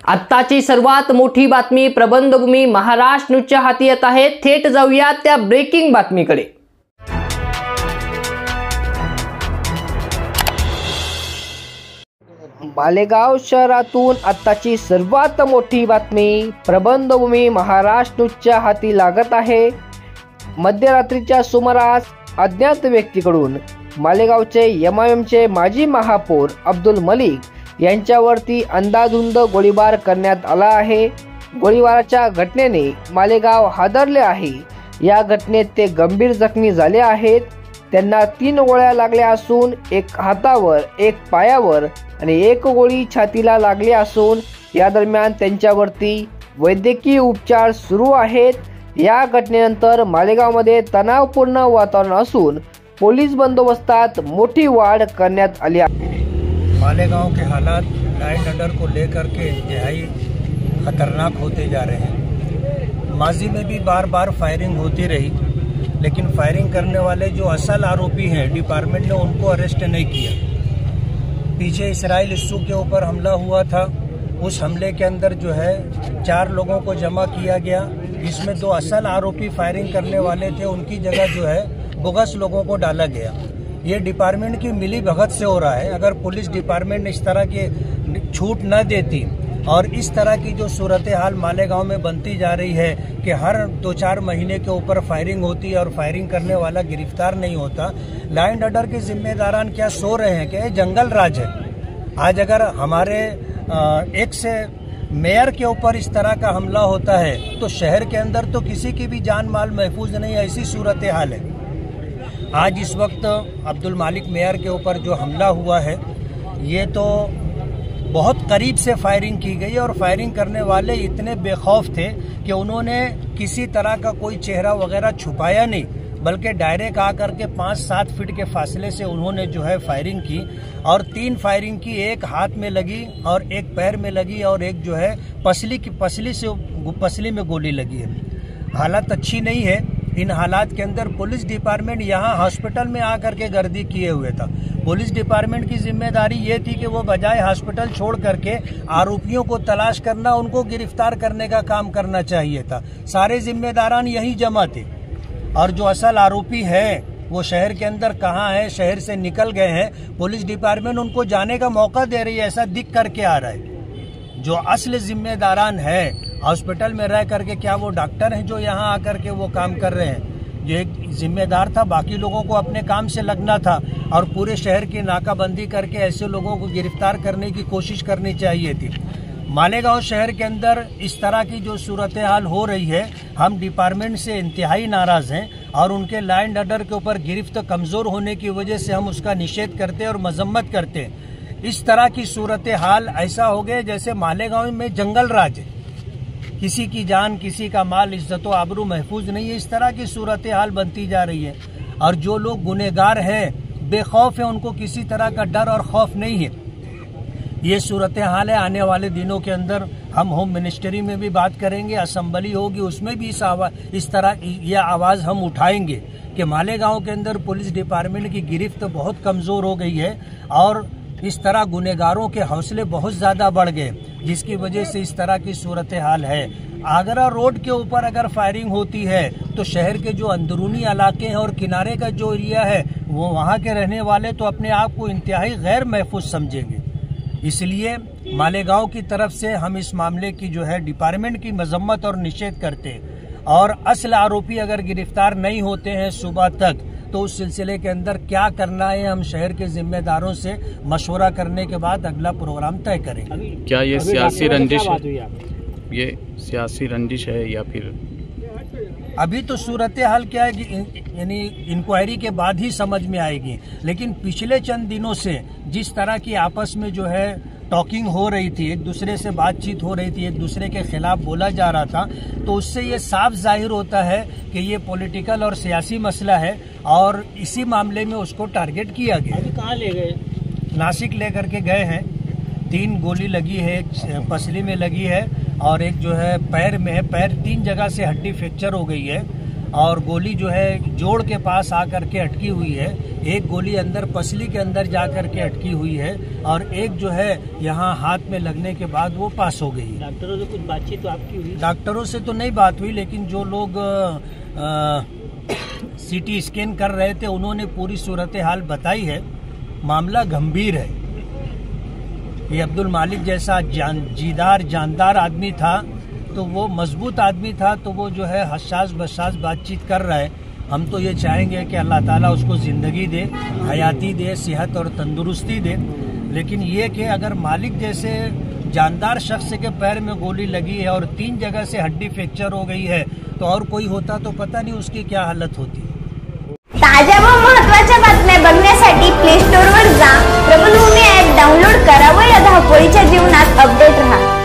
आत्ताची सर्वात मोठी बातमी प्रबंधभूमी महाराष्ट्र न्यूजच्या हाती येत आहे। थेट जाऊया त्या ब्रेकिंग बातमीकडे। मालेगाव शहरातून आत्ताची सर्वात मोठी बातमी प्रबंधभूमी महाराष्ट्र न्यूजच्या हाती लागत आहे। मध्यरात्रीच्या सुमारास अज्ञात व्यक्तीकडून मालेगावचे एमआयएमचे माजी महापौर अब्दुल मलिक यांच्यावरती अंधाधुंद गोळीबार करण्यात आला आहे। गोळीबाराच्या घटनेने मालेगाव हादरले आहे। या घटनेत ते गंभीर जखमी झाले आहेत। त्यांना 3 गोळ्या लागल्या असून एक हातावर, एक पायावर आणि एक गोळी छातीला लागली असून या दरम्यान त्यांच्यावरती वैद्यकीय उपचार सुरू आहेत। या घटनेनंतर मालेगावमध्ये तणावपूर्ण वातावरण असून पोलीस बंदोबस्तात मोठी वाढ करण्यात आली आहे। मालेगांव के हालात लाइन ऑर्डर को लेकर के इंतहाई खतरनाक होते जा रहे हैं। माजी में भी बार बार फायरिंग होती रही, लेकिन फायरिंग करने वाले जो असल आरोपी हैं डिपार्टमेंट ने उनको अरेस्ट नहीं किया। पीछे इसराइल इस्सू के ऊपर हमला हुआ था, उस हमले के अंदर जो है 4 लोगों को जमा किया गया, जिसमें 2 असल आरोपी फायरिंग करने वाले थे, उनकी जगह जो है बोगस लोगों को डाला गया। ये डिपार्टमेंट की मिली भगत से हो रहा है। अगर पुलिस डिपार्टमेंट इस तरह की छूट न देती और इस तरह की जो सूरत हाल मालेगांव में बनती जा रही है कि हर 2-4 महीने के ऊपर फायरिंग होती है और फायरिंग करने वाला गिरफ्तार नहीं होता, लॉ एंड ऑर्डर के जिम्मेदारान क्या सो रहे हैं कि ये जंगल राज है। आज अगर हमारे एक से मेयर के ऊपर इस तरह का हमला होता है तो शहर के अंदर तो किसी की भी जान माल महफूज नहीं, ऐसी सूरत हाल है। आज इस वक्त अब्दुल मालिक मेयर के ऊपर जो हमला हुआ है, ये तो बहुत करीब से फायरिंग की गई और फायरिंग करने वाले इतने बेखौफ थे कि उन्होंने किसी तरह का कोई चेहरा वगैरह छुपाया नहीं, बल्कि डायरेक्ट आकर के 5-7 फीट के फासले से उन्होंने जो है फायरिंग की और 3 फायरिंग की। एक हाथ में लगी और एक पैर में लगी और एक जो है पसली में गोली लगी है। हालत अच्छी नहीं है। इन हालात के अंदर पुलिस डिपार्टमेंट यहाँ हॉस्पिटल में आकर के गर्दी किए हुए था। पुलिस डिपार्टमेंट की जिम्मेदारी ये थी कि वो बजाय हॉस्पिटल छोड़ करके आरोपियों को तलाश करना, उनको गिरफ्तार करने का काम करना चाहिए था। सारे जिम्मेदारान यही जमा थे और जो असल आरोपी है वो शहर के अंदर कहाँ है, शहर से निकल गए हैं। पुलिस डिपार्टमेंट उनको जाने का मौका दे रही है, ऐसा दिख करके आ रहा है। जो असल जिम्मेदारान है हॉस्पिटल में रह करके, क्या वो डॉक्टर हैं जो यहाँ आकर के वो काम कर रहे हैं? जो एक जिम्मेदार था, बाकी लोगों को अपने काम से लगना था और पूरे शहर की नाकाबंदी करके ऐसे लोगों को गिरफ्तार करने की कोशिश करनी चाहिए थी। मालेगांव शहर के अंदर इस तरह की जो सूरत हाल हो रही है, हम डिपार्टमेंट से इंतहाई नाराज हैं और उनके लॉ एंड ऑर्डर के ऊपर गिरफ्त कमजोर होने की वजह से हम उसका निषेध करते और मजम्मत करते हैं। इस तरह की सूरत हाल ऐसा हो गया जैसे मालेगांव में जंगल राज है, किसी की जान, किसी का माल, इज्जत व आबरू महफूज नहीं है। इस तरह की सूरत हाल बनती जा रही है और जो लोग गुनहगार हैं, बेखौफ है, उनको किसी तरह का डर और खौफ नहीं है। ये सूरत हाल है। आने वाले दिनों के अंदर हम होम मिनिस्ट्री में भी बात करेंगे, असेंबली होगी, उसमें भी इस तरह यह आवाज़ हम उठाएंगे कि मालेगांव के अंदर पुलिस डिपार्टमेंट की गिरफ्त बहुत कमज़ोर हो गई है और इस तरह गुनहगारों के हौसले बहुत ज़्यादा बढ़ गए, जिसकी वजह से इस तरह की सूरत हाल है। आगरा रोड के ऊपर अगर फायरिंग होती है तो शहर के जो अंदरूनी इलाके हैं और किनारे का जो एरिया है, वो वहाँ के रहने वाले तो अपने आप को इंतहाई गैर महफूज समझेंगे। इसलिए मालेगांव की तरफ से हम इस मामले की जो है डिपार्टमेंट की मजम्मत और निषेध करते हैं और असल आरोपी अगर गिरफ्तार नहीं होते हैं सुबह तक, तो उस सिलसिले के अंदर क्या करना है हम शहर के जिम्मेदारों से मशवरा करने के बाद अगला प्रोग्राम तय करेंगे। क्या ये सियासी रंजिश है? ये सियासी रंजिश है या फिर अभी तो सूरत हाल क्या है कि यानी इंक्वायरी के बाद ही समझ में आएगी, लेकिन पिछले चंद दिनों से जिस तरह की आपस में जो है टॉकिंग हो रही थी, एक दूसरे से बातचीत हो रही थी, एक दूसरे के खिलाफ बोला जा रहा था, तो उससे ये साफ जाहिर होता है कि ये पॉलिटिकल और सियासी मसला है और इसी मामले में उसको टारगेट किया गया। कहाँ ले गए? नासिक लेकर के गए हैं। 3 गोली लगी है, एक पसली में लगी है और एक जो है पैर में है। पैर 3 जगह से हड्डी फ्रैक्चर हो गई है और गोली जो है जोड़ के पास आकर के अटकी हुई है। एक गोली अंदर पसली के अंदर जाकर के अटकी हुई है और एक जो है यहाँ हाथ में लगने के बाद वो पास हो गई। डॉक्टरों से कुछ बातचीत तो आपकी हुई? डॉक्टरों से तो नहीं बात हुई, लेकिन जो लोग सीटी स्कैन कर रहे थे उन्होंने पूरी सूरत हाल बताई है। मामला गंभीर है। ये अब्दुल मालिक जैसा जानदार आदमी था, तो वो मजबूत आदमी था, तो वो जो है हसास बसास बातचीत कर रहा है। हम तो ये चाहेंगे कि अल्लाह ताला उसको ज़िंदगी दे, हयाती दे, सेहत और तंदुरुस्ती दे। लेकिन ये कि अगर मालिक जैसे जानदार शख्स के पैर में गोली लगी है और 3 जगह से हड्डी फ्रैक्चर हो गई है, तो और कोई होता तो पता नहीं उसकी क्या हालत होती। ताज्या व महत्त्वाच्या बातम्या बघण्यासाठी प्ले स्टोअरवर जा, प्रबलभूमी ॲप डाउनलोड करा व या धावपळीच्या जीवनात अपडेट रहा।